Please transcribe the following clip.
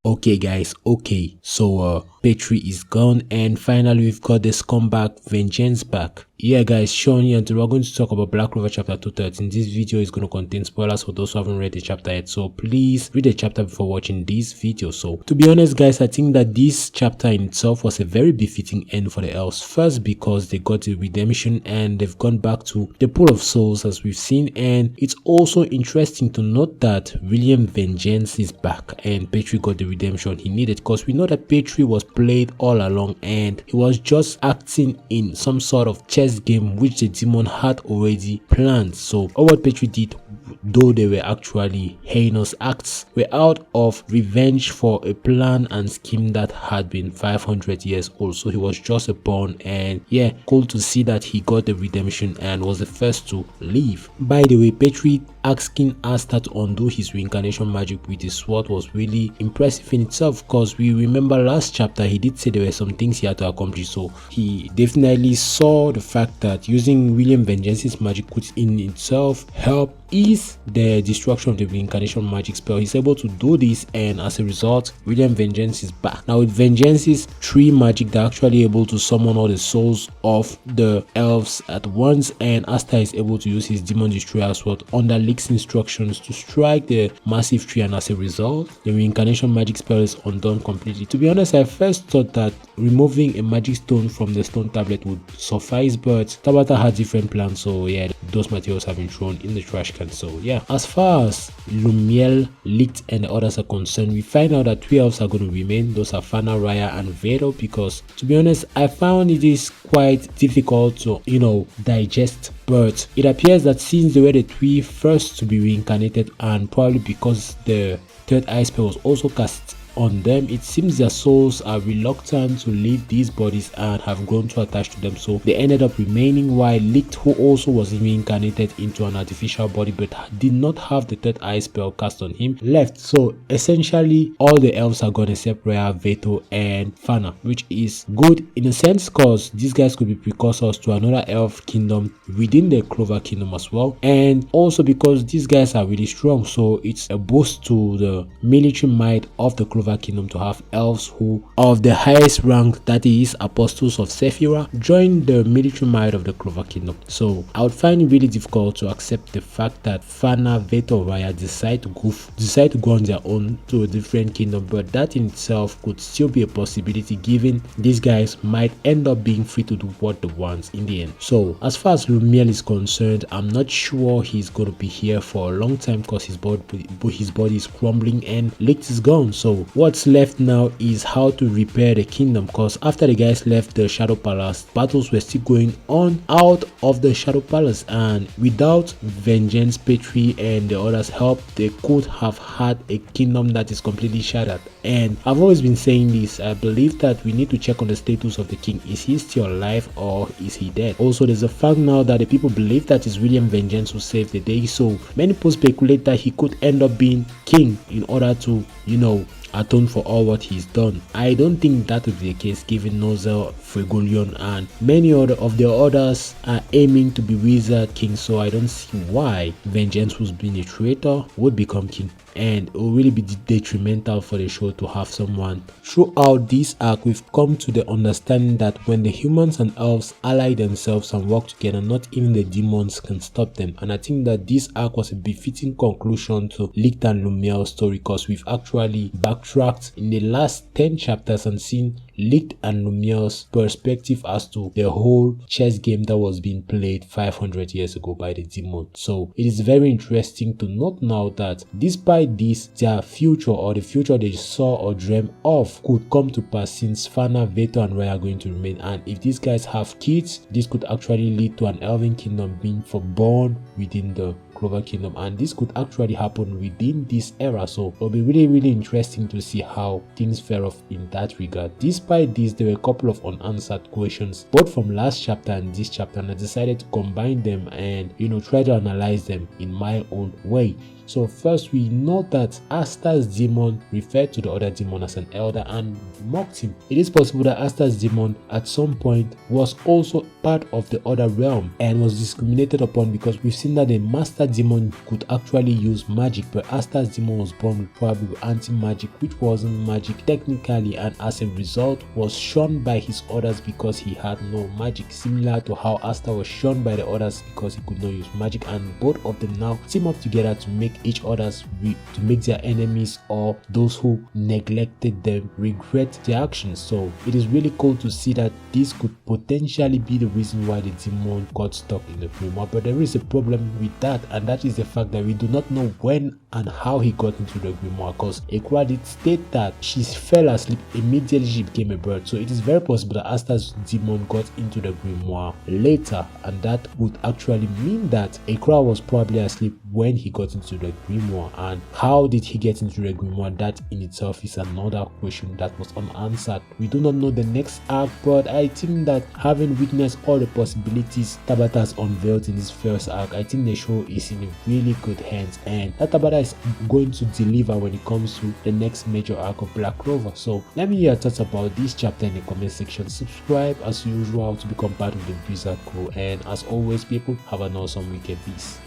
Okay guys, okay, so Petri is gone and finally we've got this comeback Vengeance back. Yeah guys, Sean here, and today we're going to talk about Black Clover chapter 213. This video is going to contain spoilers for those who haven't read the chapter yet, so please read the chapter before watching this video. So to be honest guys, I think that this chapter in itself was a very befitting end for the elves. First because they got the redemption and they've gone back to the pool of souls as we've seen, and it's also interesting to note that William Vengeance is back and Petri got the redemption he needed, because we know that Petri was played all along and he was just acting in some sort of chess game which the demon had already planned. So all what Petri did, though they were actually heinous acts, were out of revenge for a plan and scheme that had been 500 years old. So he was just a pawn, and yeah, cool to see that he got the redemption and was the first to leave. By the way, Petri asking Asta to undo his reincarnation magic with his sword was really impressive in itself, because we remember last chapter he did say there were some things he had to accomplish. So he definitely saw the fact that using William Vengeance's magic could in itself help ease the destruction of the reincarnation magic spell. He's able to do this, and as a result William Vengeance is back. Now with Vengeance's tree magic, they're actually able to summon all the souls of the elves at once, and Asta is able to use his demon destroyer sword under Lichts instructions to strike the massive tree, and as a result the reincarnation magic spell is undone completely. To be honest, I first thought that removing a magic stone from the stone tablet would suffice, but Tabata had different plans, so yeah, those materials have been thrown in the trash can. So yeah, as far as Lumiel, Lichts and the others are concerned, we find out that 3 elves are going to remain. Those are Fana, Rhya and Vetto, because to be honest I found it is quite difficult to digest, but it appears that since they were the 3 first to be reincarnated, and probably because the third eye spell was also cast on them, it seems their souls are reluctant to leave these bodies and have grown too attached to them, so they ended up remaining, while Lichts, who also was reincarnated into an artificial body but did not have the third eye spell cast on him, left. So essentially all the elves are gone except Rhya, Vetto and Fana, which is good in a sense because these guys could be precursors to another elf kingdom within the Clover kingdom as well, and also because these guys are really strong, so it's a boost to the military might of the Clover kingdom to have elves who are of the highest rank, that is apostles of Sephira, join the military might of the Clover kingdom. So I would find it really difficult to accept the fact that Fana, Vetto, Rhya decide to go on their own to a different kingdom, but that in itself could still be a possibility given these guys might end up being free to do what they want in the end. So as far as Lumiel is concerned, I'm not sure he's going to be here for a long time because his body is crumbling and Lichts is gone. So what's left now is how to repair the kingdom, because after the guys left the Shadow Palace, battles were still going on out of the Shadow Palace, and without Vengeance, Petri and the others' help, they could have had a kingdom that is completely shattered. And I've always been saying this, I believe that we need to check on the status of the king. Is he still alive or is he dead? Also, there's a fact now that the people believe that it's William Vengeance who saved the day, so many people speculate that he could end up being king in order to atone for all what he's done. I don't think that would be the case given Nozel, Fregolion and many of the others are aiming to be wizard kings, so I don't see why Vengeance, who's been a traitor, would become king, and it will really be detrimental for the show to have someone. Throughout this arc, we've come to the understanding that when the humans and elves ally themselves and work together, not even the demons can stop them, and I think that this arc was a befitting conclusion to Lichts and Lumiel's story, because we've actually backtracked in the last 10 chapters and seen Lichts and Lumiel's perspective as to the whole chess game that was being played 500 years ago by the demon. So it is very interesting to note now that despite this, their future, or the future they saw or dreamt of, could come to pass, since Fana, Vetto and Rhya are going to remain, and if these guys have kids, this could actually lead to an elven kingdom being born within the Clover kingdom, and this could actually happen within this era. So it'll be really interesting to see how things fare off in that regard. Despite this, there were a couple of unanswered questions both from last chapter and this chapter, and I decided to combine them and try to analyze them in my own way. So first we know that Asta's demon referred to the other demon as an elder and mocked him. It is possible that Asta's demon at some point was also part of the other realm and was discriminated upon, because we've seen that the master demon could actually use magic, but Asta's demon was born with probably with anti-magic, which wasn't magic technically, and as a result was shunned by his orders because he had no magic, similar to how Asta was shunned by the others because he could not use magic. And both of them now team up together to make each other's to make their enemies or those who neglected them regret their actions. So it is really cool to see that this could potentially be the reason why the demon got stuck in the grimoire. But there is a problem with that, and that is the fact that we do not know when and how he got into the grimoire, because Ekura did state that she fell asleep immediately she became a bird. So it is very possible that Asta's demon got into the grimoire later, and that would actually mean that Ekura was probably asleep when he got into the grimoire. And how did he get into the grimoire? That in itself is another question that was unanswered. We do not know the next arc, but I think that having witnessed all the possibilities Tabata has unveiled in this first arc, I think the show is in really good hands, and that Tabata is going to deliver when it comes to the next major arc of Black Clover. So let me hear your thoughts about this chapter in the comment section. Subscribe as usual to become part of the Wizard crew, and as always people, have an awesome weekend. Peace.